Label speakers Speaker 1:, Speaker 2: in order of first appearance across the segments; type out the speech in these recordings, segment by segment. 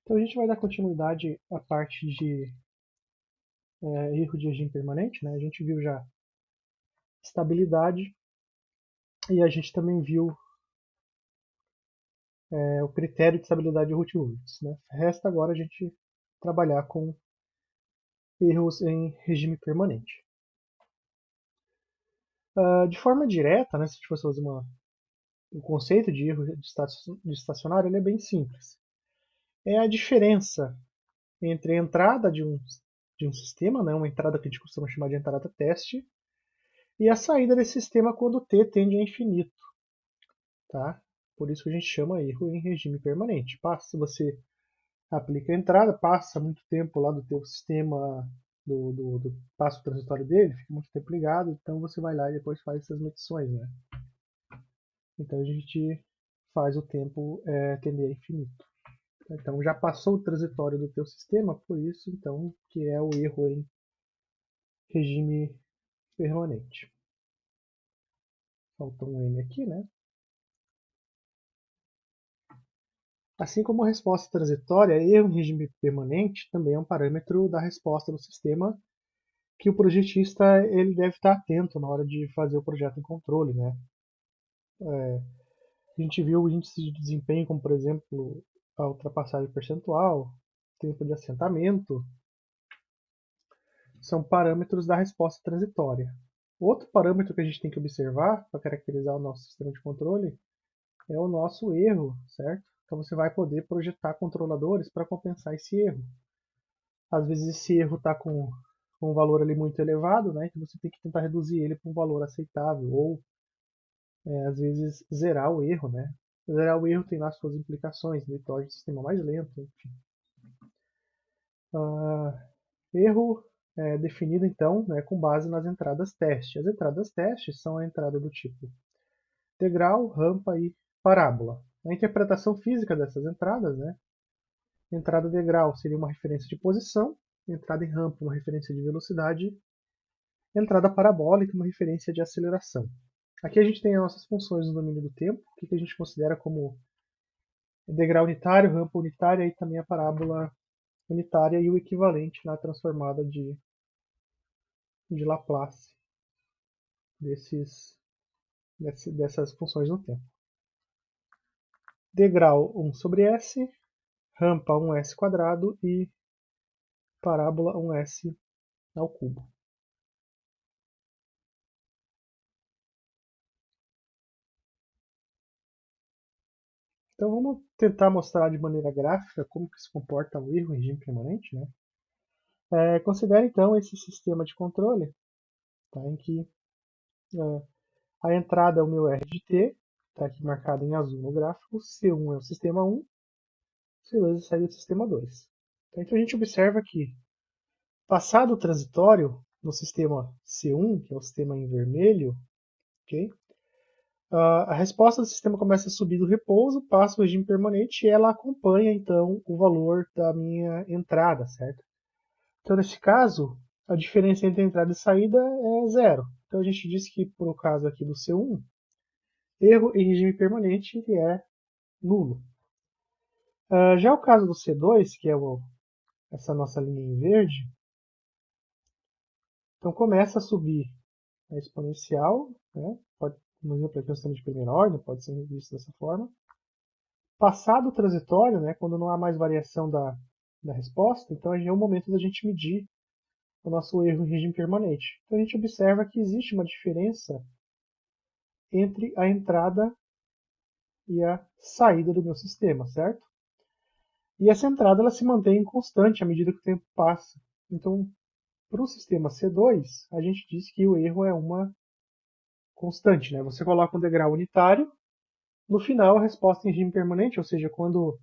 Speaker 1: Então a gente vai dar continuidade à parte de erro de regime permanente, né? A gente viu já estabilidade e a gente também viu o critério de estabilidade de root-roots, né? Resta agora a gente trabalhar com erros em regime permanente. De forma direta, né, se a gente fosse fazer o conceito de erro de estacionário, ele é bem simples. É a diferença entre a entrada de um sistema, né, uma entrada que a gente costuma chamar de entrada teste, e a saída desse sistema quando t tende a infinito. Tá? Por isso que a gente chama erro em regime permanente. Se você aplica a entrada, passa muito tempo lá do teu sistema, do passo transitório dele, fica muito tempo ligado, então você vai lá e depois faz essas medições. Né? Então a gente faz o tempo tender a infinito. Então já passou o transitório do teu sistema, por isso então que é o erro em regime permanente. Faltou um N aqui, né? Assim como a resposta transitória, erro em regime permanente também é um parâmetro da resposta do sistema que o projetista ele deve estar atento na hora de fazer o projeto em controle, né? A gente viu o índice de desempenho como, por exemplo, a ultrapassagem percentual, tempo de assentamento, são parâmetros da resposta transitória. Outro parâmetro que a gente tem que observar para caracterizar o nosso sistema de controle é o nosso erro, certo? Então você vai poder projetar controladores para compensar esse erro. Às vezes esse erro está com um valor ali muito elevado, né? Então você tem que tentar reduzir ele para um valor aceitável, ou às vezes zerar o erro, né? Zerar o erro tem lá suas implicações, ele torna o sistema mais lento, enfim. Erro definido então, né, com base nas entradas teste. As entradas teste são a entrada do tipo degrau, rampa e parábola. A interpretação física dessas entradas, né? Entrada degrau seria uma referência de posição, entrada em rampa uma referência de velocidade, entrada parabólica uma referência de aceleração. Aqui a gente tem as nossas funções no domínio do tempo, o que a gente considera como degrau unitário, rampa unitária e também a parábola unitária e o equivalente na transformada de Laplace dessas funções no tempo. Degrau 1 sobre s, rampa 1s quadrado e parábola 1s ao cubo. Então vamos tentar mostrar de maneira gráfica como que se comporta o erro em regime permanente. Né? Considere então esse sistema de controle, tá, em que a entrada é o meu R de t, está aqui marcado em azul no gráfico, C1 é o sistema 1, C2 é a saída do sistema 2. Então a gente observa que, passado o transitório no sistema C1, que é o sistema em vermelho, okay, a resposta do sistema começa a subir do repouso, passa o regime permanente e ela acompanha então o valor da minha entrada, certo? Então nesse caso, a diferença entre entrada e saída é zero. Então a gente diz que, por o caso aqui do C1, erro em regime permanente ele é nulo. Já o caso do C2, que é essa nossa linha em verde, então começa a subir a exponencial, né? No exemplo aqui nós estamos de primeira ordem, pode ser visto dessa forma. Passado o transitório, né, quando não há mais variação da resposta, então é o momento da gente medir o nosso erro em regime permanente. Então a gente observa que existe uma diferença entre a entrada e a saída do meu sistema, certo? E essa entrada ela se mantém constante à medida que o tempo passa. Então, para o sistema C2, a gente diz que o erro é uma constante. Né? Você coloca um degrau unitário, no final a resposta em regime permanente, ou seja, quando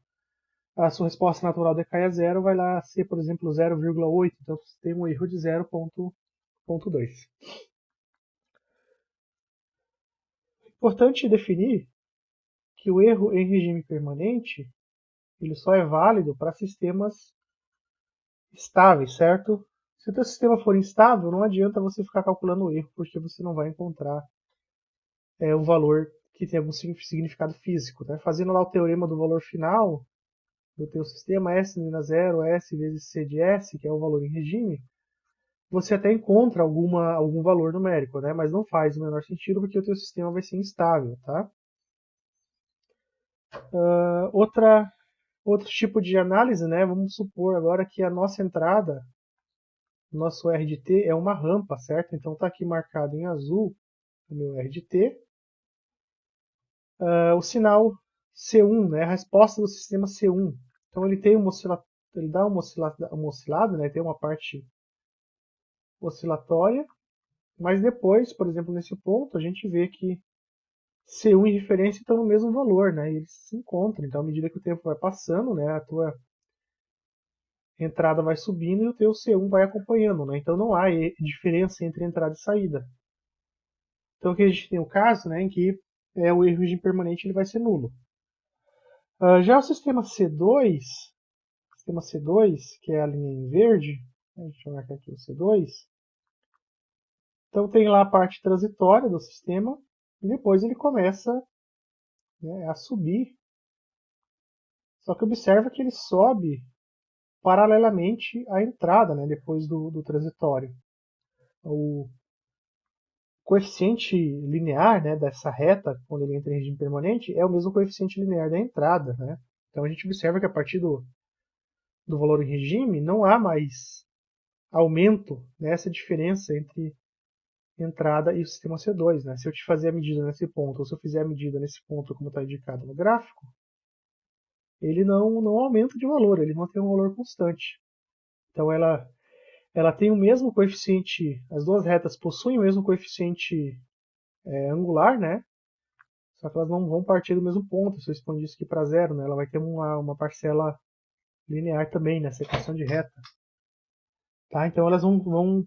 Speaker 1: a sua resposta natural decai a zero, vai lá ser, por exemplo, 0,8, então você tem um erro de 0,2. Importante definir que o erro em regime permanente ele só é válido para sistemas estáveis, certo? Se o teu sistema for instável, não adianta você ficar calculando o erro, porque você não vai encontrar um valor que tem algum significado físico. Né? Fazendo lá o teorema do valor final, do teu sistema, S na 0, S vezes C de S, que é o valor em regime, você até encontra algum valor numérico, né? Mas não faz o menor sentido porque o teu sistema vai ser instável, tá? Outro tipo de análise, né? Vamos supor agora que a nossa entrada, nosso R de T é uma rampa, certo? Então está aqui marcado em azul o meu R de T. O sinal C1, né? A resposta do sistema C1. Então ele tem ele dá uma oscilada, né? Tem uma parte oscilatória, mas depois, por exemplo, nesse ponto, a gente vê que C1 e referência estão no mesmo valor, né? E eles se encontram. Então, à medida que o tempo vai passando, né? A tua entrada vai subindo e o teu C1 vai acompanhando, né? Então não há diferença entre entrada e saída. Então aqui a gente tem o caso, né, em que o erro de impermanente ele vai ser nulo. Já o sistema C2, que é a linha em verde, deixa eu marcar aqui o C2. Então tem lá a parte transitória do sistema e depois ele começa, né, a subir. Só que observa que ele sobe paralelamente à entrada, né, depois do transitório. O coeficiente linear, né, dessa reta, quando ele entra em regime permanente, é o mesmo coeficiente linear da entrada. Né? Então a gente observa que a partir do valor em regime não há mais aumento nessa diferença entre entrada e o sistema C2. Né? Se eu te fazer a medida nesse ponto, ou se eu fizer a medida nesse ponto como está indicado no gráfico, ele não aumenta de valor, ele mantém um valor constante. Então ela tem o mesmo coeficiente, as duas retas possuem o mesmo coeficiente angular, né? Só que elas não vão partir do mesmo ponto. Se eu expandir isso aqui para zero, né? Ela vai ter uma parcela linear também nessa equação de reta. Tá? Então elas vão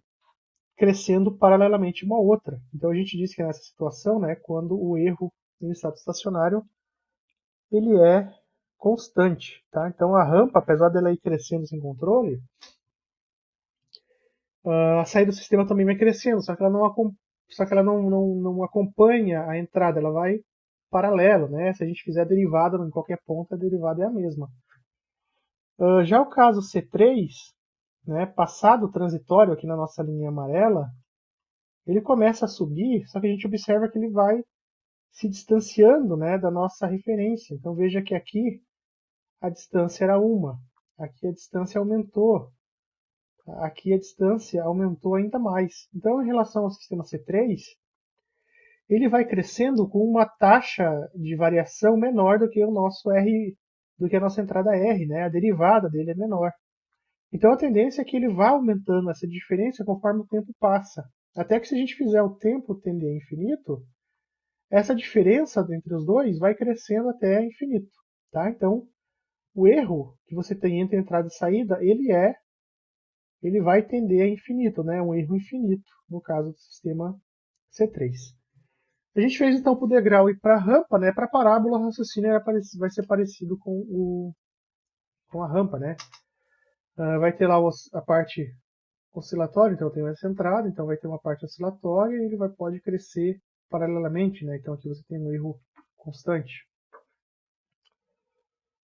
Speaker 1: crescendo paralelamente uma à outra. Então a gente diz que nessa situação, né, quando o erro em estado estacionário ele é constante. Tá? Então a rampa, apesar dela ir crescendo sem controle, a saída do sistema também vai crescendo, só que ela não acompanha a entrada, ela vai paralelo, né? Se a gente fizer a derivada em qualquer ponto, a derivada é a mesma. Já o caso C3, né, passado o transitório aqui na nossa linha amarela, ele começa a subir, só que a gente observa que ele vai se distanciando, né, da nossa referência. Então veja que aqui a distância era 1, aqui a distância aumentou, aqui a distância aumentou ainda mais. Então, em relação ao sistema C3, ele vai crescendo com uma taxa de variação menor do que o nosso R, do que a nossa entrada R, né? A derivada dele é menor. Então a tendência é que ele vá aumentando essa diferença conforme o tempo passa. Até que se a gente fizer o tempo tender a infinito, essa diferença entre os dois vai crescendo até infinito. Tá? Então o erro que você tem entre entrada e saída, ele vai tender a infinito, né? Um erro infinito, no caso do sistema C3. A gente fez então para o degrau e para a rampa, né? Para a parábola, o raciocínio vai ser parecido com a rampa, né? Vai ter lá a parte oscilatória, então eu tenho essa entrada, então vai ter uma parte oscilatória e ele pode crescer paralelamente, né? Então aqui você tem um erro constante.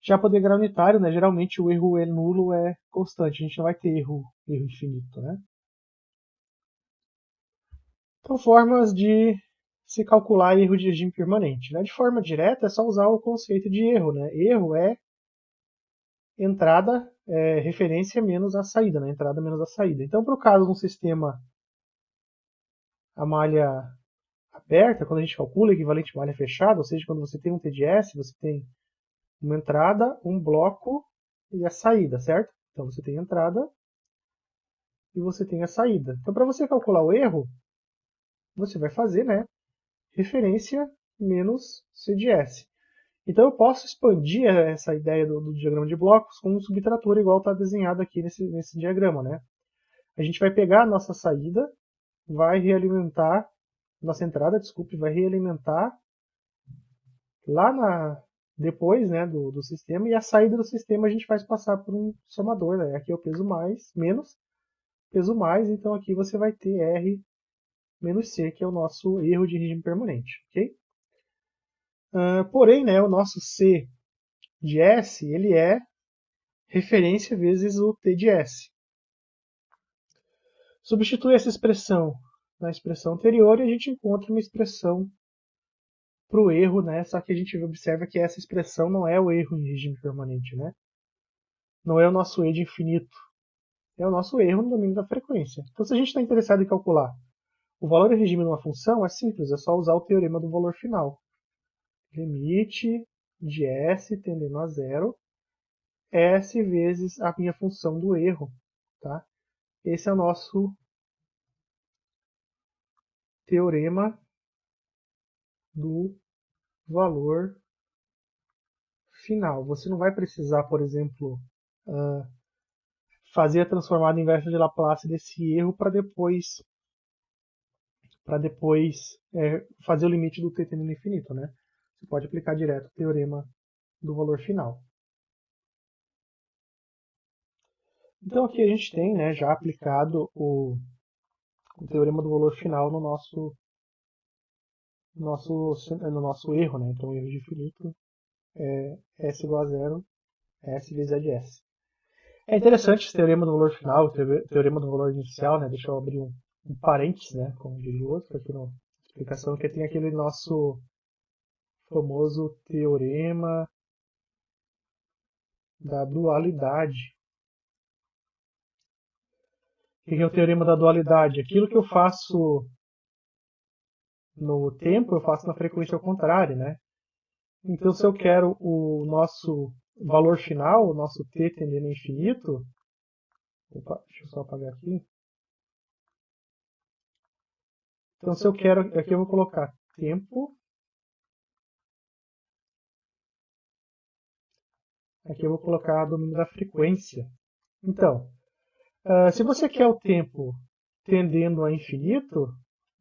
Speaker 1: Já para o degrau unitário, né? Geralmente o erro é nulo, é constante, a gente não vai ter erro infinito, né? Então formas de se calcular erro de regime permanente, né? De forma direta é só usar o conceito de erro, né? Erro é entrada, referência menos a saída, né? Entrada menos a saída. Então, para o caso de um sistema a malha aberta, quando a gente calcula equivalente malha fechada, ou seja, quando você tem um TDS, você tem uma entrada, um bloco e a saída, certo? Então você tem a entrada e você tem a saída. Então, para você calcular o erro, você vai fazer, né, referência menos CDS. Então eu posso expandir essa ideia do diagrama de blocos com um subtrator igual está desenhado aqui nesse diagrama, né? A gente vai pegar a nossa saída, vai realimentar, nossa entrada, desculpe, vai realimentar lá depois, né, do sistema, e a saída do sistema a gente faz passar por um somador, né? Aqui é o peso mais, menos, peso mais, então aqui você vai ter R menos C, que é o nosso erro de regime permanente, ok? Porém, né, o nosso C de S, ele é referência vezes o t de s. Substitui essa expressão na expressão anterior e a gente encontra uma expressão para o erro, né? Só que a gente observa que essa expressão não é o erro em regime permanente, né? Não é o nosso e de infinito, é o nosso erro no domínio da frequência. Então, se a gente está interessado em calcular o valor em regime de uma função, é simples, é só usar o teorema do valor final. Limite de s tendendo a zero, s vezes a minha função do erro. Tá? Esse é o nosso teorema do valor final. Você não vai precisar, por exemplo, fazer a transformada inversa de Laplace desse erro para depois fazer o limite do t tendendo ao infinito, né? Você pode aplicar direto o teorema do valor final. Então aqui a gente tem, né, já aplicado o teorema do valor final no nosso erro, né? Então o erro de infinito é s igual a zero, s vezes a de s. É interessante esse teorema do valor final, o teorema do valor inicial, né? Deixa eu abrir um parênteses, né? Como diria o outro aqui na explicação, que tem aquele nosso famoso teorema da dualidade. O que é o teorema da dualidade? Aquilo que eu faço no tempo, eu faço na frequência ao contrário, né? Então, se eu quero o nosso valor final, o nosso t tendendo a infinito, opa, deixa eu só apagar aqui. Então, se eu quero, aqui eu vou colocar tempo, aqui eu vou colocar domínio da frequência. Então, se você quer o tempo tendendo a infinito,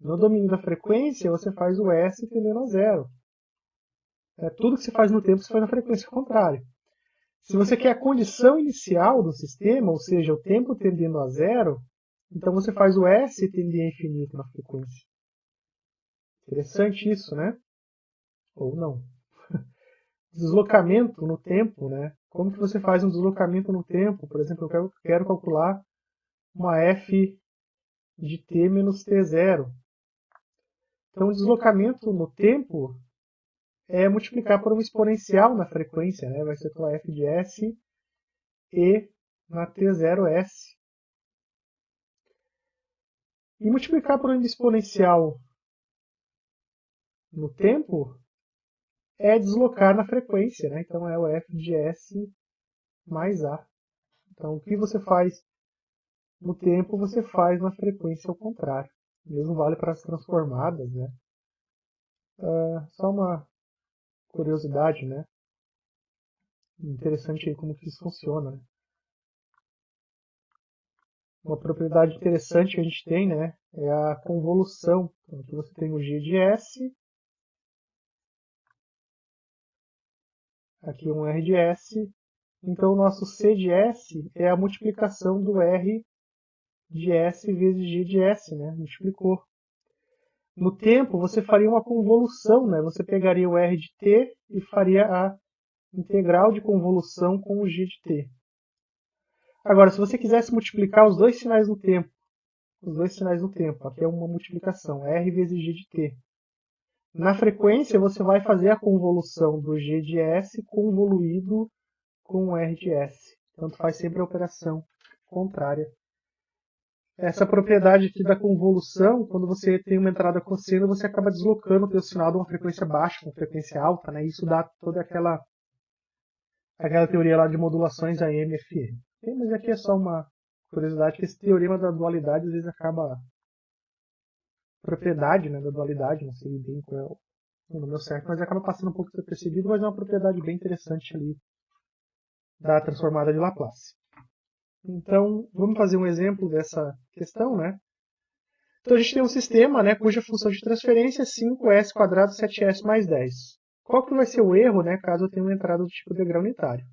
Speaker 1: no domínio da frequência você faz o s tendendo a zero. Tudo que se faz no tempo se faz na frequência contrária. Se você quer a condição inicial do sistema, ou seja, o tempo tendendo a zero, então você faz o s tender a infinito na frequência. Interessante isso, né? Ou não. Deslocamento no tempo, né? Como que você faz um deslocamento no tempo? Por exemplo, eu quero calcular uma f de t menos t0. Então, o deslocamento no tempo é multiplicar por uma exponencial na frequência, né? Vai ser tua f de s e na t0s. E multiplicar por uma exponencial no tempo é deslocar na frequência, né? Então é o f de s mais a. Então o que você faz no tempo, você faz na frequência ao contrário. O mesmo vale para as transformadas, né? Só uma curiosidade, né? Interessante aí como que isso funciona, né? Uma propriedade interessante que a gente tem, né, é a convolução. Então, aqui você tem o g de s, aqui um r de s. Então, o nosso c de s é a multiplicação do r de s vezes g de s, né? Multiplicou. No tempo, você faria uma convolução, né? Você pegaria o r de t e faria a integral de convolução com o g de t. Agora, se você quisesse multiplicar os dois sinais no tempo, aqui é uma multiplicação, r vezes g de t. Na frequência, você vai fazer a convolução do g de s convoluído com o r de s. Tanto faz sempre a operação contrária. Essa propriedade aqui da convolução, quando você tem uma entrada cosseno, você acaba deslocando o seu sinal de uma frequência baixa para uma frequência alta, né? Isso dá toda aquela teoria lá de modulações AM e FM. Mas aqui é só uma curiosidade que esse teorema da dualidade às vezes acaba propriedade, né, da dualidade, não sei bem qual é o número certo, mas acaba passando um pouco despercebido, mas é uma propriedade bem interessante ali da transformada de Laplace. Então, vamos fazer um exemplo dessa questão, né? Então, a gente tem um sistema, né, cuja função de transferência é 5s² 7s mais 10. Qual que vai ser o erro, né, caso eu tenha uma entrada do tipo degrau unitário?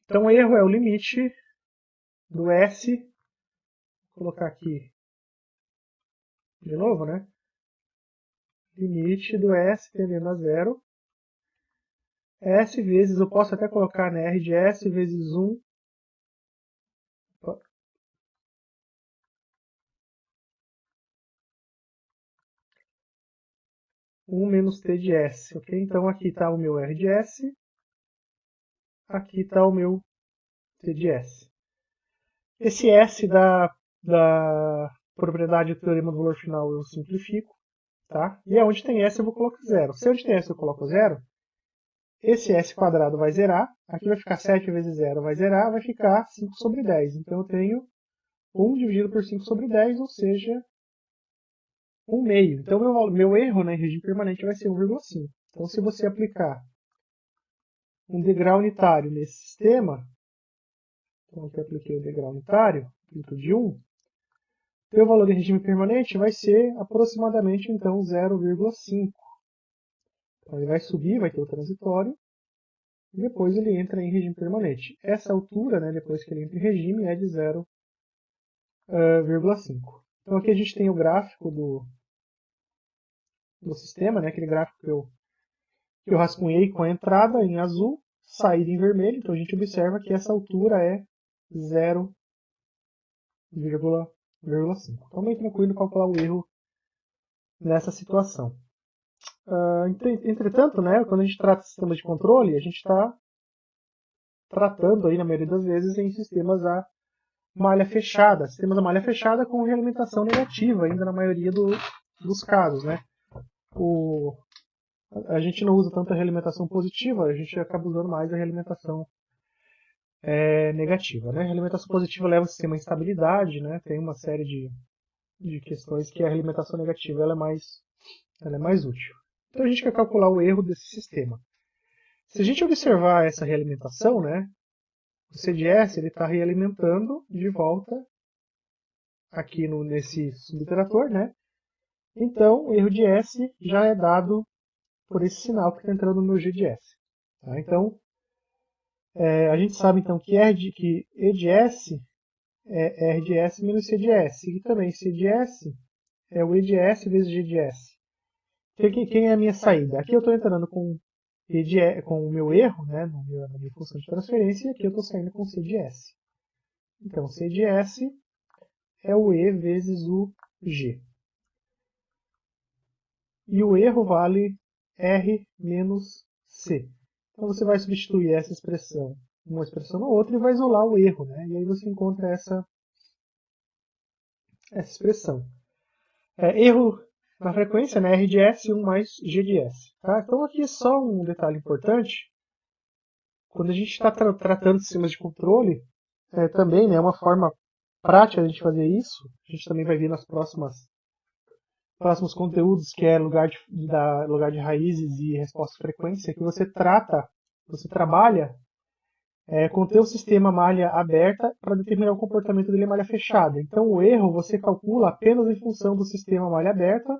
Speaker 1: Então, o erro é o limite do s, vou colocar aqui de novo, né? Limite do s tendendo a zero S vezes, eu posso até colocar, né, R de S vezes 1, 1 menos T de S, ok? Então aqui está o meu R de S, aqui está o meu T de S. Esse S da propriedade do teorema do valor final eu simplifico, tá? E onde tem S eu vou colocar zero. Se onde tem S eu coloco zero, esse S quadrado vai zerar, aqui vai ficar 7 vezes zero vai zerar, vai ficar 5 sobre 10. Então eu tenho 1 dividido por 5 sobre 10, ou seja, 1 meio. Então meu erro, né, em regime permanente vai ser 1,5. Então se você aplicar um degrau unitário nesse sistema, então aqui eu apliquei o degrau unitário, amplitude 1, o valor em regime permanente vai ser aproximadamente então 0,5. Então ele vai subir, vai ter o transitório, e depois ele entra em regime permanente. Essa altura, né, depois que ele entra em regime, é de 0,5. Então aqui a gente tem o gráfico do sistema, né, aquele gráfico que eu rascunhei com a entrada em azul, saída em vermelho. Então a gente observa que essa altura é 0,5. Então bem tranquilo calcular o erro nessa situação. Entretanto, né, quando a gente trata de sistema de controle, a gente está tratando aí, na maioria das vezes, em sistemas a malha fechada. Sistemas a malha fechada com realimentação negativa, ainda na maioria dos casos. Né? A gente não usa tanto a realimentação positiva, a gente acaba usando mais a realimentação negativa. Né? A realimentação positiva leva o sistema à instabilidade, né? Tem uma série de questões que a realimentação negativa ela é mais útil. Então a gente quer calcular o erro desse sistema. Se a gente observar essa realimentação, né, o CDS está realimentando de volta aqui nesse subtrator, né? Então o erro de S já é dado por esse sinal que está entrando no G de S. Tá? Então a gente sabe então que E de S é R de S menos C de S. E também C de S é o E de S vezes G de S. Quem é a minha saída? Aqui eu estou entrando com o meu erro, né, na minha função de transferência, e aqui eu estou saindo com C de S. Então, C de S é o E vezes o G. E o erro vale R menos C. Então você vai substituir essa expressão uma expressão na outra e vai isolar o erro. Né? E aí você encontra essa expressão. Erro na frequência, né? R de S 1 mais G de S. Tá? Então aqui é só um detalhe importante. Quando a gente está tratando de sistemas de controle, também é uma forma prática de a gente fazer isso. A gente também vai ver nas próximos conteúdos, que é lugar de raízes e resposta frequência, que você trabalha com o teu sistema malha aberta para determinar o comportamento dele em malha fechada. Então o erro você calcula apenas em função do sistema malha aberta,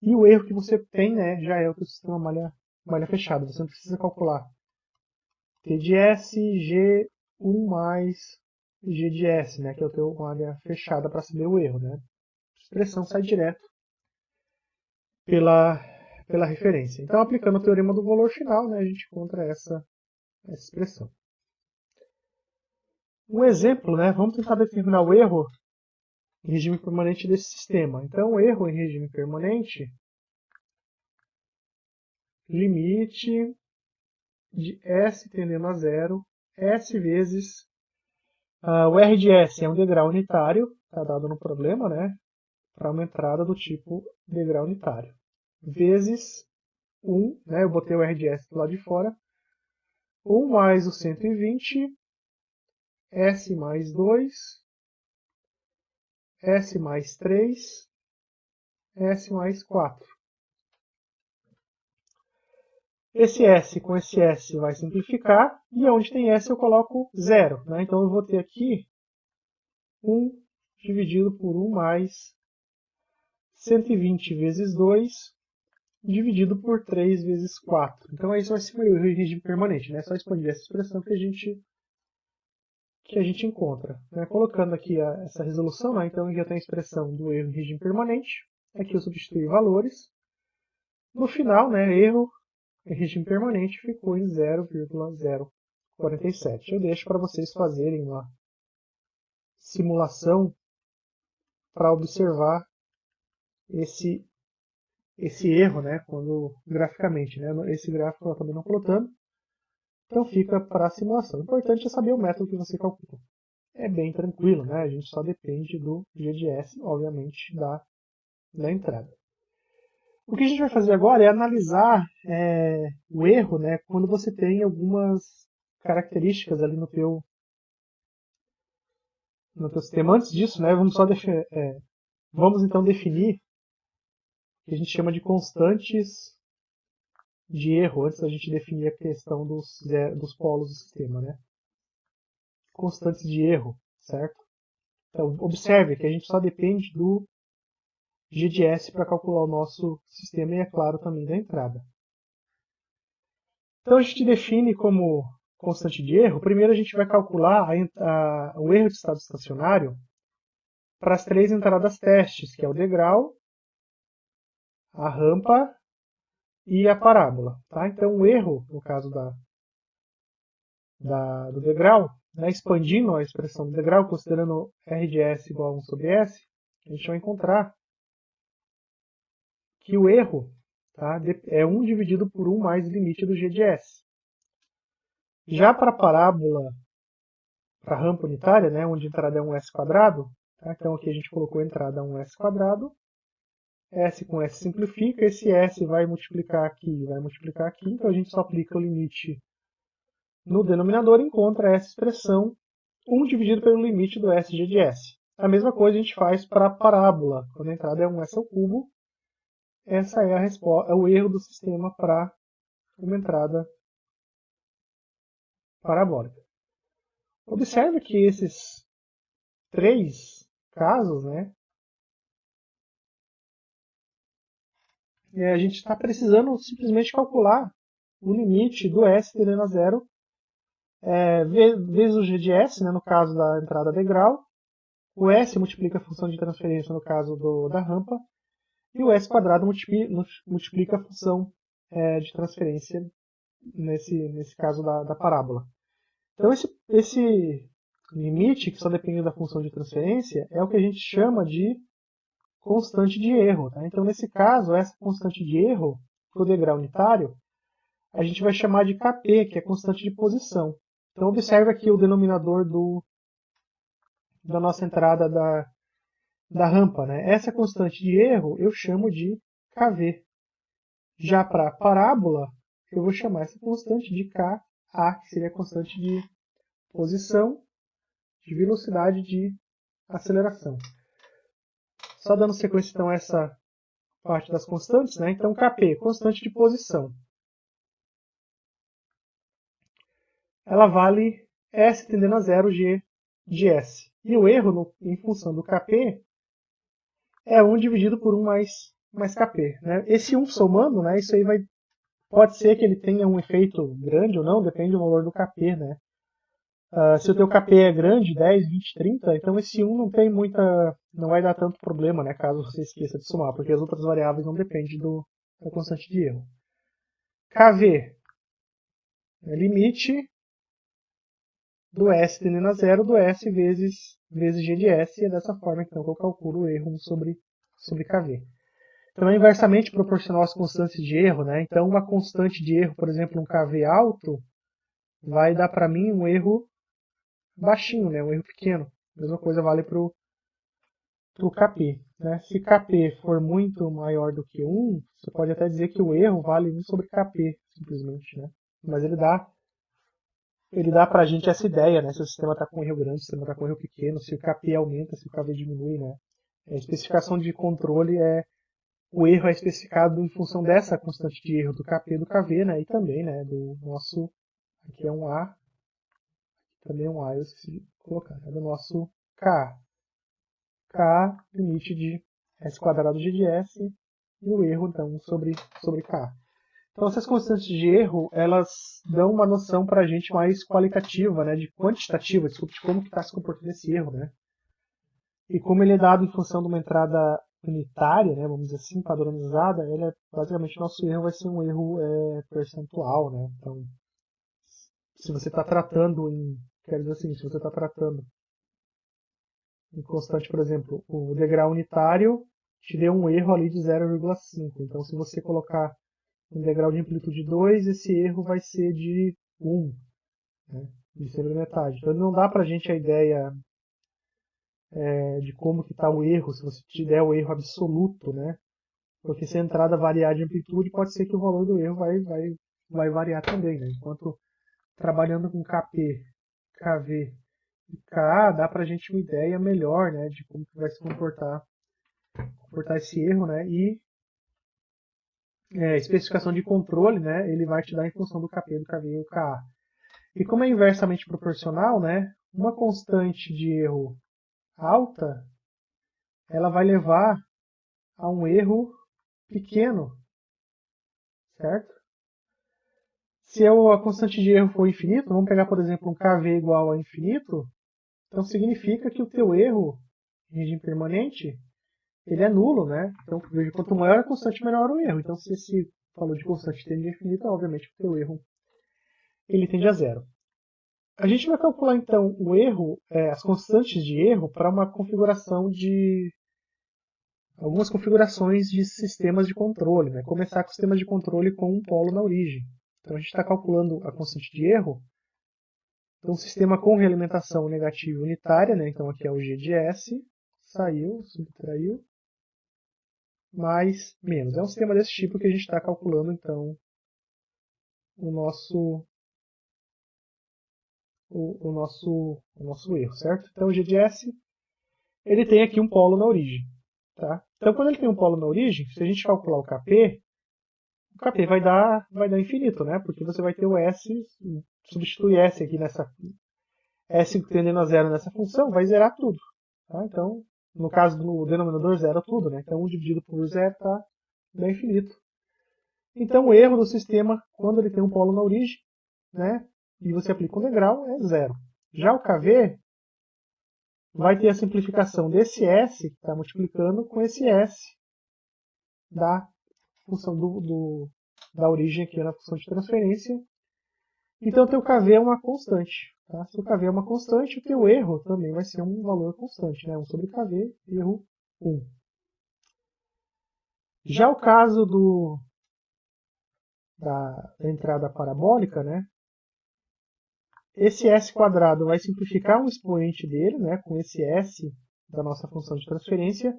Speaker 1: e o erro que você tem, né, já é o teu sistema malha fechada. Você não precisa calcular T de S, G1 mais G de S, né, que é o teu malha fechada para saber o erro. Né? A expressão sai direto pela referência. Então, aplicando o teorema do valor final, né, a gente encontra essa expressão. Um exemplo, né, vamos tentar determinar o erro em regime permanente desse sistema. Então, o erro em regime permanente, limite de S tendendo a zero, S vezes o R de S é um degrau unitário, está dado no problema, né, para uma entrada do tipo degrau unitário, vezes 1, né, eu botei o R de S do lado de fora, 1 mais o 120, S mais 2, S mais 3, S mais 4. Esse S com esse S vai simplificar, e onde tem S eu coloco 0. Né? Então eu vou ter aqui 1 dividido por 1 mais 120 vezes 2 dividido por 3 vezes 4. Então isso vai ser o erro em regime permanente. Né? É só expandir essa expressão que a gente encontra. Né? Colocando aqui essa resolução, né? Então aqui eu tenho a expressão do erro em regime permanente. Aqui eu substituí valores. No final, né, erro em regime permanente ficou em 0,047. Eu deixo para vocês fazerem uma simulação para observar esse erro, né, quando graficamente, né, esse gráfico eu acabei não plotando, então fica para a simulação. O importante é saber o método que você calcula. É bem tranquilo, né? A gente só depende do GDS, obviamente, da entrada. O que a gente vai fazer agora é analisar o erro, né, quando você tem algumas características ali no teu sistema. Antes disso, né, vamos então definir o que a gente chama de constantes de erro, antes da gente definir a questão dos polos do sistema, né? Constantes de erro, certo? Então, observe que a gente só depende do GDS para calcular o nosso sistema e, é claro, também da entrada. Então, a gente define como constante de erro. Primeiro, a gente vai calcular o erro de estado estacionário para as 3 entradas testes, que é o degrau, a rampa e a parábola. Tá? Então, o erro, no caso do degrau, né, expandindo a expressão do degrau, considerando R de S igual a 1 sobre S, a gente vai encontrar que o erro, tá, é 1 dividido por 1 mais o limite do G de S. Já para a parábola, para a rampa unitária, né, onde a entrada é 1s², tá, então aqui a gente colocou a entrada 1s², S com S simplifica, esse S vai multiplicar aqui, então a gente só aplica o limite no denominador e encontra essa expressão 1 dividido pelo limite do SG de S. A mesma coisa a gente faz para a parábola. Quando a entrada é 1s², essa é o erro do sistema para uma entrada parabólica. Observe que esses 3 casos, né, a gente está precisando simplesmente calcular o limite do S tendendo a zero vezes o G de S, né, no caso da entrada degrau. O S multiplica a função de transferência no caso da rampa. E o S² multiplica a função de transferência nesse caso da parábola. Então esse limite, que só depende da função de transferência, é o que a gente chama de constante de erro. Tá? Então nesse caso, essa constante de erro, para o degrau unitário, a gente vai chamar de Kp, que é constante de posição. Então observe aqui o denominador da nossa entrada da rampa. Né? Essa constante de erro eu chamo de Kv. Já para a parábola, eu vou chamar essa constante de Ka, que seria a constante de posição, de velocidade de aceleração. Só dando sequência então a essa parte das constantes, né? Então Kp, constante de posição. Ela vale S tendendo a zero G de S. E o erro em função do Kp é 1 dividido por 1 mais Kp. Né? Esse 1 somando, né, isso aí pode ser que ele tenha um efeito grande ou não, depende do valor do Kp. Né? Se o teu Kp é grande, 10, 20, 30, então esse 1 não vai dar tanto problema, né, caso você esqueça de somar, porque as outras variáveis não dependem da constante de erro. Kv é limite do S tendendo a zero do S vezes G de S, e é dessa forma então que eu calculo o erro sobre Kv. Então é inversamente proporcional às constantes de erro, né? Então uma constante de erro, por exemplo, um Kv alto, vai dar para mim um erro baixinho, né? Um erro pequeno. A mesma coisa vale para o Kp. Né? Se Kp for muito maior do que 1, você pode até dizer que o erro vale 1 sobre Kp, simplesmente. Né? Mas ele dá para a gente essa ideia, né? Se o sistema está com um erro grande, se o sistema está com um erro pequeno, se o Kp aumenta, se o Kv diminui. Né? A especificação de controle o erro é especificado em função dessa constante de erro do Kp e do Kv, né? E também, né, do nosso, aqui é um A, também é um A, eu esqueci de colocar, né, do nosso K. K, limite de S² G de S, e o erro, então, sobre K. Então, essas constantes de erro, elas dão uma noção para a gente mais qualitativa, né, de como que está se comportando esse erro, né? E como ele é dado em função de uma entrada unitária, né, vamos dizer assim, padronizada, basicamente nosso erro vai ser um erro percentual, né? Então, se você está tratando quer dizer assim, se você está tratando em constante, por exemplo, o degrau unitário te deu um erro ali de 0,5. Então, se você colocar um degrau de amplitude 2, esse erro vai ser de 1, né? De sempre metade. Então, não dá para a gente a ideia de como que está o erro, se você tiver o erro absoluto, né? Porque se a entrada variar de amplitude, pode ser que o valor do erro vai variar também, né? Enquanto trabalhando com KP, KV e KA, dá para a gente uma ideia melhor, né? De como que vai se comportar esse erro, né? E especificação de controle, né? Ele vai te dar em função do KP, do KV e do KA. E como é inversamente proporcional, né? Uma constante de erro alta, ela vai levar a um erro pequeno, certo? Se a constante de erro for infinito, vamos pegar, por exemplo, um KV igual a infinito, então significa que o teu erro em regime permanente, ele é nulo, né? Então, quanto maior a constante, menor o erro. Então, se esse valor de constante tende a infinito, obviamente o teu erro ele tende a zero. A gente vai calcular, então, o erro, as constantes de erro, para uma configuração de algumas configurações de sistemas de controle, né? Começar com sistemas de controle com um polo na origem. Então a gente está calculando a constante de erro. Então, um sistema com realimentação negativa unitária, né? Então aqui é o G de S, saiu, subtraiu, mais menos. É um sistema desse tipo que a gente está calculando, então, o nosso, o nosso erro, certo? Então o G de S, ele tem aqui um polo na origem. Tá? Então, quando ele tem um polo na origem, se a gente calcular o KP vai dar infinito, né? Porque você vai ter o S, substitui S aqui nessa S tendendo a zero nessa função, vai zerar tudo. Tá? Então, no caso do denominador, zera tudo, né? Então, 1 dividido por zero dá infinito. Então, o erro do sistema, quando ele tem um polo na origem, né? E você aplica um degrau, é zero. Já o KV vai ter a simplificação desse S, que está multiplicando, com esse S da função da origem aqui na função de transferência. Então, o teu KV é uma constante. Tá? Se o KV é uma constante, o teu erro também vai ser um valor constante. Né? 1 sobre KV, erro 1. Já o caso da entrada parabólica, né? Esse S quadrado vai simplificar um expoente dele, né? Com esse S da nossa função de transferência.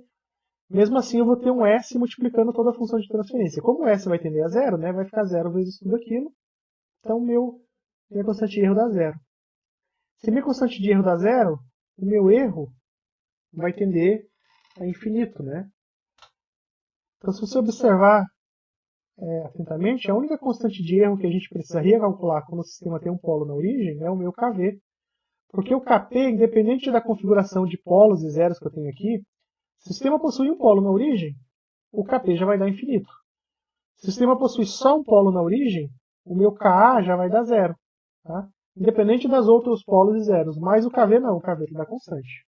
Speaker 1: Mesmo assim, eu vou ter um S multiplicando toda a função de transferência. Como o S vai tender a zero, né? Vai ficar zero vezes tudo aquilo. Então, minha constante de erro dá zero. Se minha constante de erro dá zero, o meu erro vai tender a infinito, né? Então, se você observar atentamente, a única constante de erro que a gente precisaria calcular quando o sistema tem um polo na origem é o meu KV. Porque o KP, independente da configuração de polos e zeros que eu tenho aqui, se o sistema possui um polo na origem, o KP já vai dar infinito. Se o sistema possui só um polo na origem, o meu KA já vai dar zero. Tá? Independente das outros polos e zeros. Mas o KV não, o KV dá constante.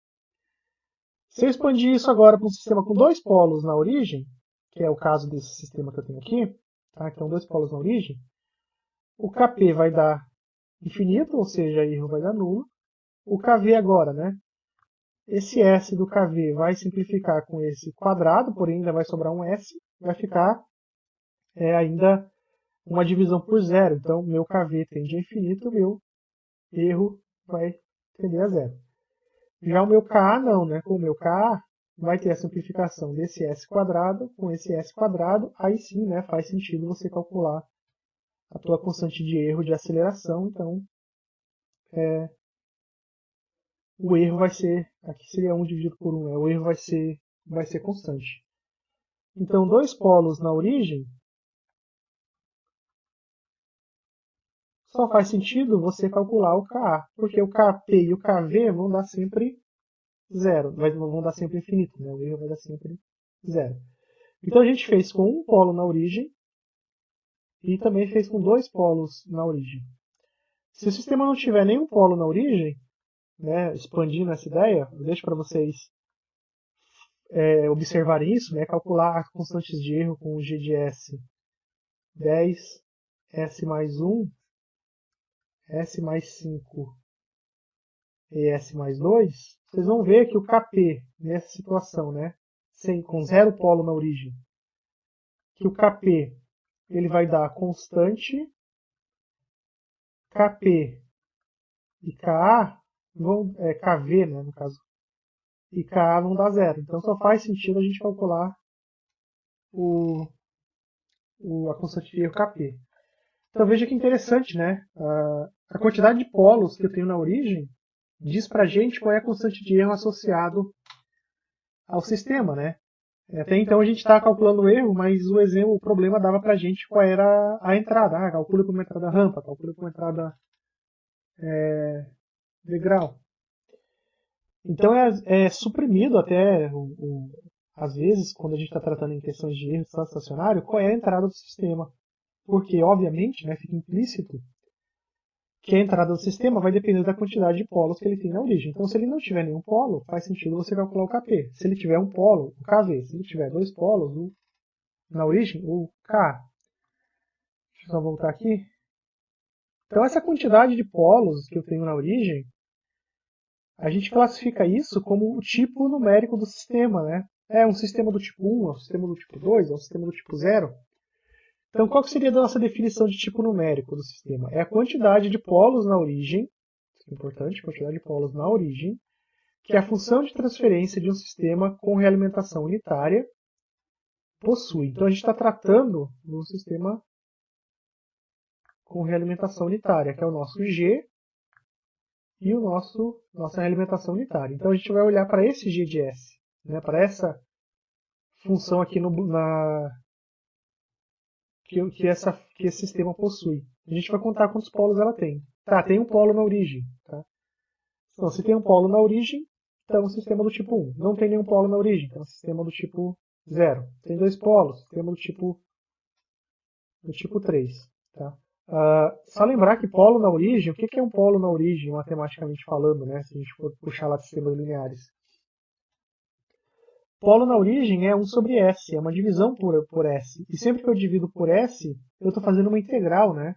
Speaker 1: Se eu expandir isso agora para um sistema com dois polos na origem, que é o caso desse sistema que eu tenho aqui, tá? Então dois polos na origem, o KP vai dar infinito, ou seja, erro vai dar nulo. O KV agora, né? Esse S do KV vai simplificar com esse quadrado, porém ainda vai sobrar um S, vai ficar ainda uma divisão por zero. Então, meu KV tende a infinito, meu erro vai tender a zero. Já o meu KA não, né? Com o meu KA vai ter a simplificação desse S quadrado com esse S quadrado, aí sim, né, faz sentido você calcular a tua constante de erro de aceleração. Então, o erro vai ser, aqui seria 1 dividido por 1, o erro vai ser constante. Então, dois polos na origem, só faz sentido você calcular o KA, porque o KP e o KV vão dar sempre zero, vão dar sempre infinito, né? O erro vai dar sempre zero. Então a gente fez com um polo na origem e também fez com dois polos na origem. Se o sistema não tiver nenhum polo na origem, né, expandindo essa ideia, eu deixo para vocês observarem isso, né, calcular as constantes de erro com o G de S 10, S mais 1, S mais 5 e S mais 2, vocês vão ver que o Kp, nessa situação, né, com zero polo na origem, que o Kp ele vai dar constante, Kp e Ka Kv, né, no caso, e Ka vão dar zero. Então só faz sentido a gente calcular a constante de erro Kp. Então veja que interessante, né? A quantidade de polos que eu tenho na origem diz pra gente qual é a constante de erro associado ao sistema, né? Até então a gente está calculando o erro, mas o problema dava pra gente qual era a entrada. Calcula como entrada rampa, calcula como entrada degrau. Então é suprimido até, às vezes, quando a gente está tratando em questões de erro estacionário, qual é a entrada do sistema. Porque, obviamente, né, fica implícito que a entrada do sistema vai depender da quantidade de polos que ele tem na origem. Então, se ele não tiver nenhum polo, faz sentido você calcular o Kp. Se ele tiver um polo, o Kv. Se ele tiver dois polos na origem, o K. Deixa eu só voltar aqui. Então, essa quantidade de polos que eu tenho na origem, a gente classifica isso como o tipo numérico do sistema, né? É um sistema do tipo 1, é um sistema do tipo 2, é um sistema do tipo 0. Então, qual que seria a nossa definição de tipo numérico do sistema? É a quantidade de polos na origem, isso é importante, quantidade de polos na origem, que a função de transferência de um sistema com realimentação unitária possui. Então, a gente está tratando de um sistema com realimentação unitária, que é o nosso G e nossa realimentação unitária. Então, a gente vai olhar para esse G de S, né, para essa função aqui que esse sistema possui. A gente vai contar quantos polos ela tem. Tá, tem um polo na origem. Tá? Então, se tem um polo na origem, então é um sistema do tipo 1. Não tem nenhum polo na origem, então é um sistema do tipo 0. Tem dois polos, sistema do tipo 3. Tá? Só lembrar que polo na origem, o que é um polo na origem, matematicamente falando, né? Se a gente for puxar lá de sistemas lineares? Polo na origem é 1 sobre S, é uma divisão por S. E sempre que eu divido por S, eu estou fazendo uma integral, né?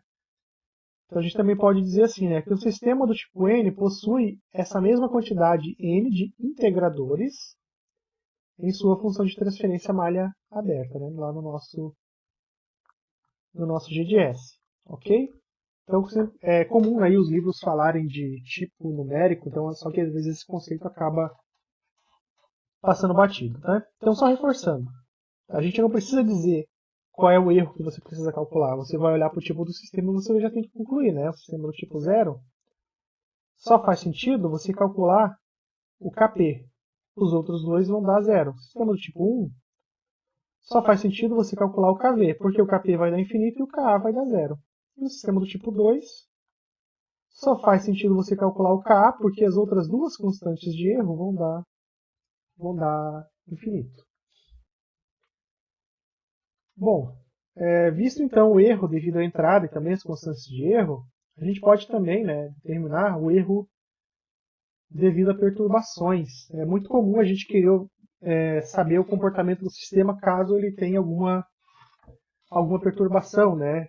Speaker 1: Então a gente também pode dizer assim, né, que o sistema do tipo N possui essa mesma quantidade N de integradores em sua função de transferência malha aberta, né, lá no nosso GDS, ok? Então é comum aí os livros falarem de tipo numérico, então só que às vezes esse conceito acaba passando batido, tá? Então só reforçando, a gente não precisa dizer qual é o erro que você precisa calcular. Você vai olhar para o tipo do sistema e você já tem que concluir, né? O sistema do tipo 0 só faz sentido você calcular o Kp. Os outros dois vão dar zero. O sistema do tipo 1 só faz sentido você calcular o Kv, porque o Kp vai dar infinito e o Ka vai dar zero. E no sistema do tipo 2 só faz sentido você calcular o Ka, porque as outras duas constantes de erro vão dar infinito. Bom, visto então o erro devido à entrada e também as constantes de erro, a gente pode também, né, determinar o erro devido a perturbações. É muito comum a gente querer saber o comportamento do sistema caso ele tenha alguma perturbação, né?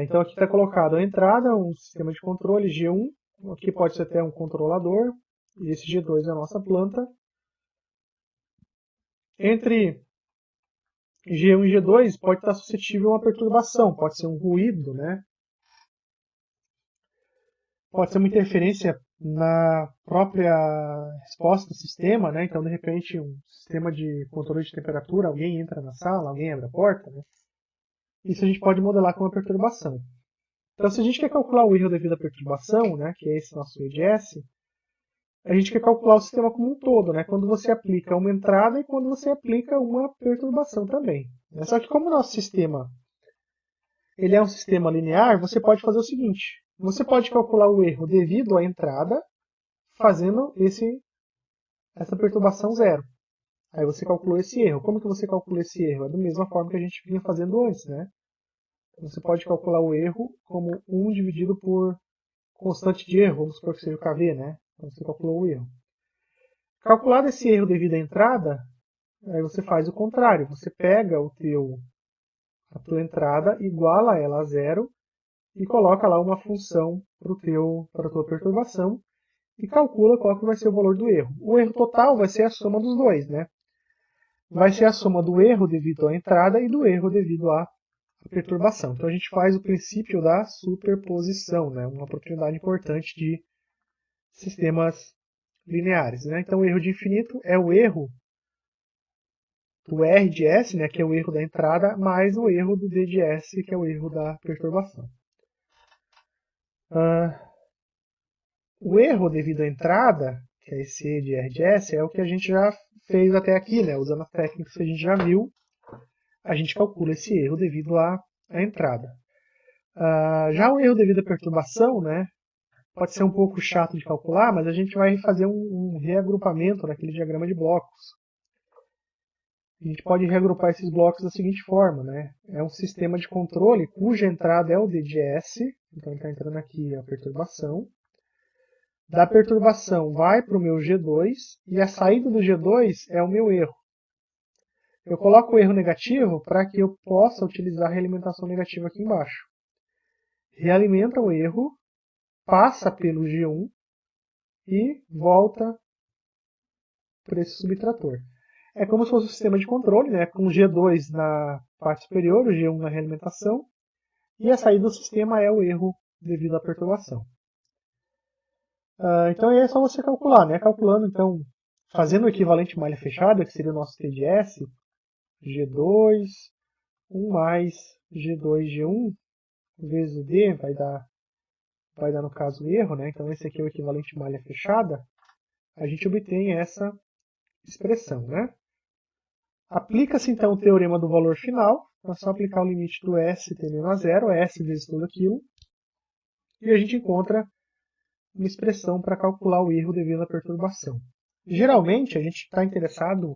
Speaker 1: Então aqui está colocado a entrada, um sistema de controle G1, aqui pode ser até um controlador, e esse G2 é a nossa planta. Entre G1 e G2 pode estar suscetível a uma perturbação, pode ser um ruído, né? Pode ser uma interferência na própria resposta do sistema, né? Então, de repente, um sistema de controle de temperatura, alguém entra na sala, alguém abre a porta, né? Isso a gente pode modelar como uma perturbação. Então, se a gente quer calcular o erro devido à perturbação, né, que é esse nosso EDS, a gente quer calcular o sistema como um todo, né? Quando você aplica uma entrada e quando você aplica uma perturbação também. Só que como o nosso sistema ele é um sistema linear, você pode fazer o seguinte. Você pode calcular o erro devido à entrada fazendo essa perturbação zero. Aí você calculou esse erro. Como que você calcula esse erro? É da mesma forma que a gente vinha fazendo antes, né? Você pode calcular o erro como 1 dividido por constante de erro, vamos supor que seja o Kv, né? Então você calculou o erro. Calculado esse erro devido à entrada, aí você faz o contrário. Você pega a tua entrada, iguala ela a zero e coloca lá uma função para a tua perturbação e calcula qual que vai ser o valor do erro. O erro total vai ser a soma dos dois, né? Vai ser a soma do erro devido à entrada e do erro devido à perturbação. Então a gente faz o princípio da superposição, né? Uma propriedade importante de sistemas lineares, né? Então o erro de infinito é o erro do R de S, né, que é o erro da entrada, mais o erro do D de S, que é o erro da perturbação. O erro devido à entrada, que é esse E de R de S, é o que a gente já fez até aqui, né? Usando as técnicas que a gente já viu, a gente calcula esse erro devido à entrada. Já o erro devido à perturbação, né, pode ser um pouco chato de calcular, mas a gente vai fazer um reagrupamento naquele diagrama de blocos. A gente pode reagrupar esses blocos da seguinte forma, né? É um sistema de controle cuja entrada é o D de S, então está entrando aqui a perturbação. Da perturbação vai para o meu G2 e a saída do G2 é o meu erro. Eu coloco o erro negativo para que eu possa utilizar a realimentação negativa aqui embaixo. Realimenta o erro, passa pelo G1 e volta para esse subtrator. É como se fosse um sistema de controle, né, com o G2 na parte superior, o G1 na realimentação, e a saída do sistema é o erro devido à perturbação. Então é só você calcular, né? Calculando, então, fazendo o equivalente malha fechada, que seria o nosso TDS, G2, 1 mais G2, G1, vezes o D, vai dar no caso o erro, né? Então esse aqui é o equivalente malha fechada, a gente obtém essa expressão, né? Aplica-se então o teorema do valor final, é só aplicar o limite do S tendendo a zero, S vezes tudo aquilo, e a gente encontra uma expressão para calcular o erro devido à perturbação. Geralmente a gente está interessado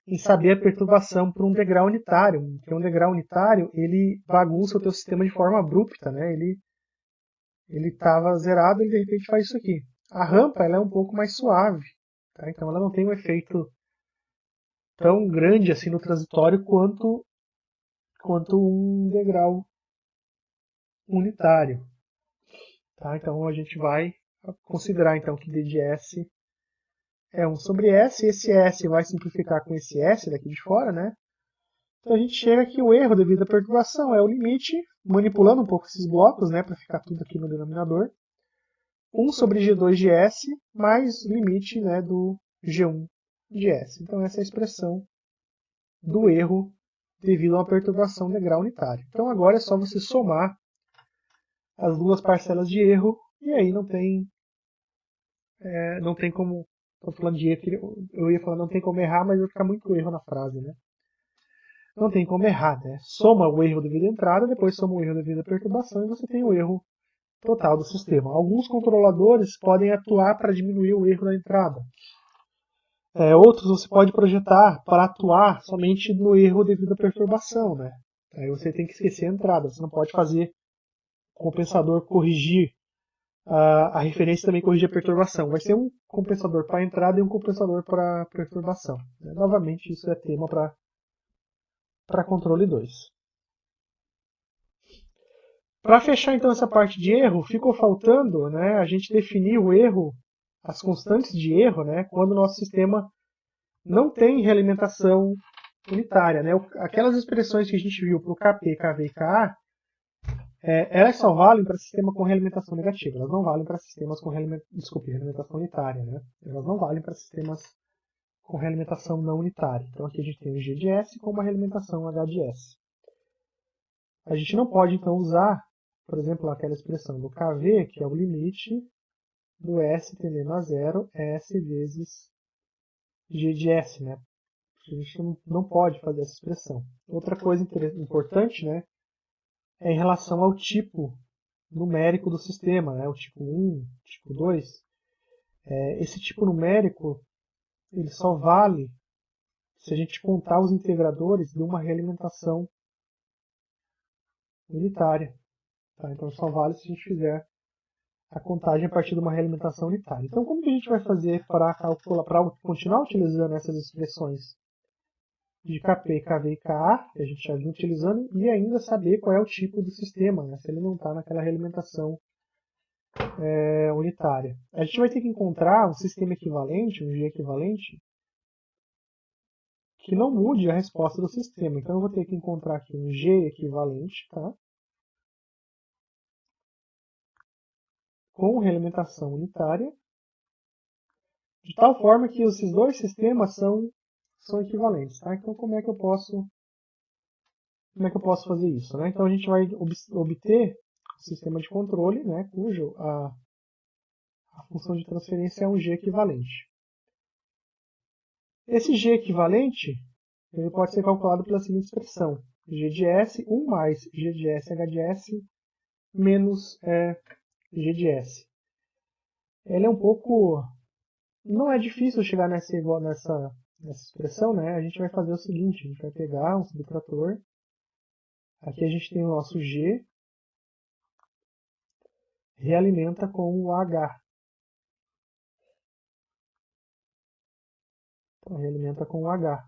Speaker 1: em saber a perturbação por um degrau unitário, porque um degrau unitário ele bagunça o teu sistema de forma abrupta, né? Ele estava zerado e de repente faz isso aqui. A rampa ela é um pouco mais suave, tá? Então ela não tem um efeito tão grande assim no transitório quanto um degrau unitário. Tá? Então a gente vai considerar então que D de S é 1 sobre S, e esse S vai simplificar com esse S daqui de fora, né? Então a gente chega que o erro devido à perturbação é o limite, manipulando um pouco esses blocos, né, para ficar tudo aqui no denominador, 1 sobre G2 de S mais o limite, né, do G1 de S. Então essa é a expressão do erro devido a uma perturbação de grau unitário. Então agora é só você somar as duas parcelas de erro e aí não tem como, estou falando de erro, eu ia falar não tem como errar, mas vai ficar muito erro na frase, né? Não tem como errar, né? Soma o erro devido à entrada, depois soma o erro devido à perturbação e você tem o erro total do sistema. Alguns controladores podem atuar para diminuir o erro da entrada. Outros você pode projetar para atuar somente no erro devido à perturbação, né? Aí você tem que esquecer a entrada. Você não pode fazer o compensador corrigir a referência também corrigir a perturbação. Vai ser um compensador para a entrada e um compensador para a perturbação. Novamente, isso é tema para controle 2. Para fechar então essa parte de erro, ficou faltando, né, a gente definir o erro, as constantes de erro, né, quando o nosso sistema não tem realimentação unitária. Né? Aquelas expressões que a gente viu para o KP, KV e KA, elas só valem para sistema com realimentação negativa. Elas não valem para sistemas com realimentação unitária. Né? Elas não valem para sistemas com realimentação não unitária. Então aqui a gente tem o G de S com uma realimentação H de S. A gente não pode então usar, por exemplo, aquela expressão do KV, que é o limite do S tendendo a zero, S vezes G de S, né? A gente não pode fazer essa expressão. Outra coisa importante, né, é em relação ao tipo numérico do sistema, né, o tipo 1, tipo 2. Esse tipo numérico ele só vale se a gente contar os integradores de uma realimentação unitária. Tá? Então só vale se a gente fizer a contagem a partir de uma realimentação unitária. Então, como que a gente vai fazer para calcular, para continuar utilizando essas expressões de Kp, Kv e Ka, que a gente já vinha utilizando, e ainda saber qual é o tipo do sistema, né, se ele não está naquela realimentação unitária. A gente vai ter que encontrar um sistema equivalente, um G equivalente, que não mude a resposta do sistema. Então eu vou ter que encontrar aqui um G equivalente, tá? Com realimentação unitária, de tal forma que esses dois sistemas são equivalentes, tá? Então como é que eu posso fazer isso, né? Então a gente vai obter um sistema de controle, né, cujo a função de transferência é um G equivalente. Esse G equivalente ele pode ser calculado pela seguinte expressão: G de S, 1 mais G de S, H de S, menos G de S. Ele é um pouco... Não é difícil chegar nessa expressão, né? A gente vai fazer o seguinte, a gente vai pegar um subtrator, aqui a gente tem o nosso G, realimenta com o H. Então, realimenta com o H.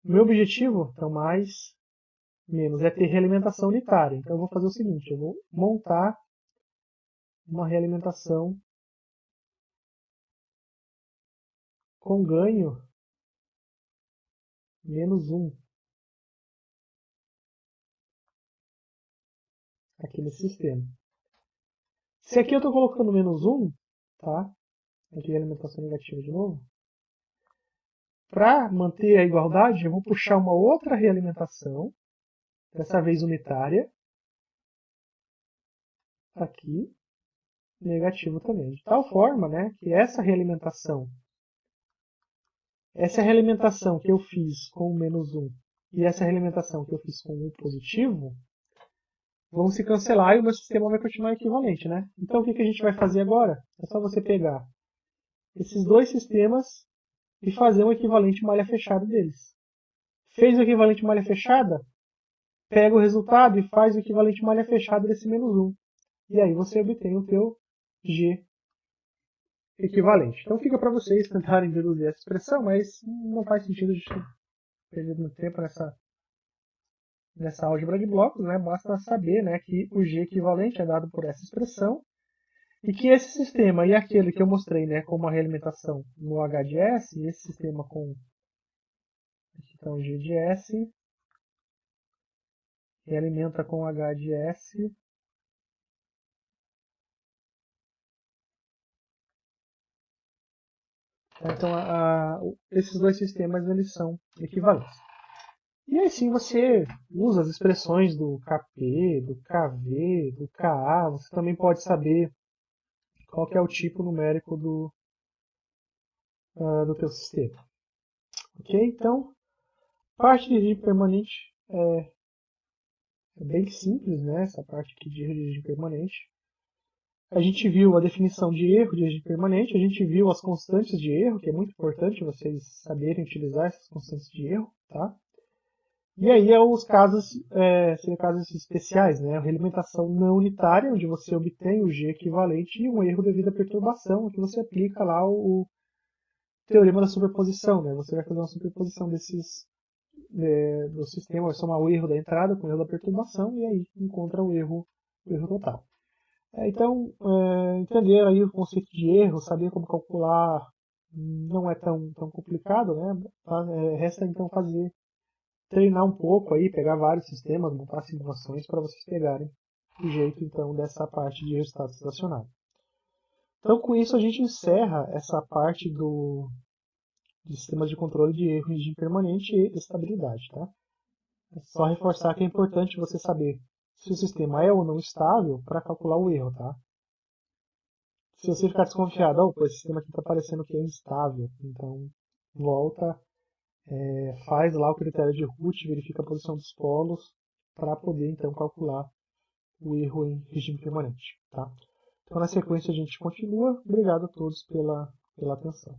Speaker 1: Meu objetivo, então, mais menos, é ter realimentação unitária. Então eu vou fazer o seguinte, eu vou montar uma realimentação com ganho menos 1 aqui nesse sistema. Se aqui eu estou colocando menos 1, tá? Aqui realimentação negativa de novo. Para manter a igualdade, eu vou puxar uma outra realimentação, dessa vez unitária, aqui, negativo também. De tal forma, né, que essa realimentação que eu fiz com o menos 1 e essa realimentação que eu fiz com o positivo vão se cancelar e o meu sistema vai continuar equivalente, né? Então o que a gente vai fazer agora? É só você pegar esses dois sistemas e fazer um equivalente malha fechada deles. Fez o equivalente malha fechada? Pega o resultado e faz o equivalente malha fechada desse menos 1. E aí você obtém o teu G equivalente. Então fica para vocês tentarem deduzir essa expressão, mas não faz sentido a gente perder muito tempo nessa álgebra de blocos, né? Basta saber, né, que o G equivalente é dado por essa expressão e que esse sistema e aquele que eu mostrei, né, com uma realimentação no H de S, e esse sistema com então, G de S realimenta com H de S então, esses dois sistemas eles são equivalentes. E aí sim você usa as expressões do Kp, do Kv, do Ka, você também pode saber qual que é o tipo numérico do teu sistema. Ok? Então, parte de regime permanente é bem simples, né? Essa parte aqui de regime permanente. A gente viu a definição de erro de regime permanente, a gente viu as constantes de erro, que é muito importante vocês saberem utilizar essas constantes de erro, tá? E aí os casos, seriam casos especiais, né? A realimentação não unitária, onde você obtém o G equivalente, e um erro devido à perturbação, que você aplica lá o teorema da superposição, né? Você vai fazer uma superposição do sistema, vai somar o erro da entrada com o erro da perturbação, e aí encontra o erro total. Então, entender aí o conceito de erro, saber como calcular, não é tão complicado, né? Resta então treinar um pouco aí, pegar vários sistemas, montar simulações para vocês pegarem o jeito então dessa parte de resultados estacionários. Então com isso a gente encerra essa parte de sistemas de controle de erro em regime permanente e estabilidade, tá? É só reforçar que é importante você saber se o sistema é ou não estável para calcular o erro, tá? Se você ficar desconfiado, esse sistema aqui está parecendo que é instável, então volta, faz lá o critério de Root, verifica a posição dos polos para poder então calcular o erro em regime permanente, tá? Então na sequência a gente continua. Obrigado a todos pela atenção.